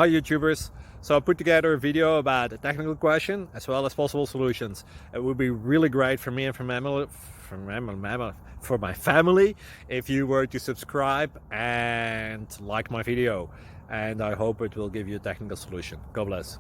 Hi YouTubers. So I put together a video about a technical question as well as possible solutions. It would be really great for me and for my family if you were to subscribe and like my video, and I hope it will give you a technical solution. God bless.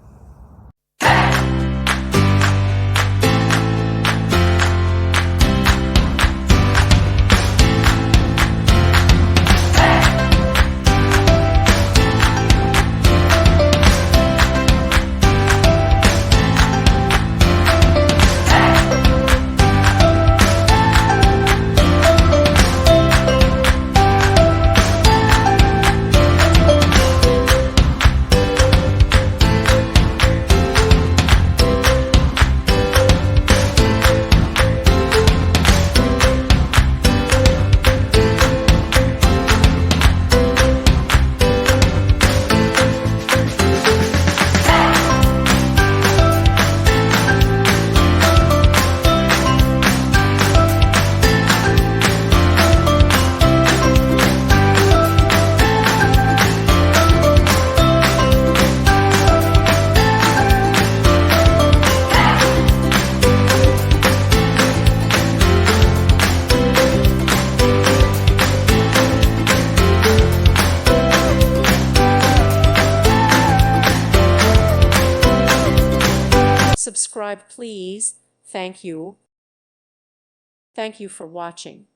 Subscribe, please. Thank you. Thank you for watching.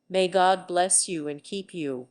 May God bless you and keep you.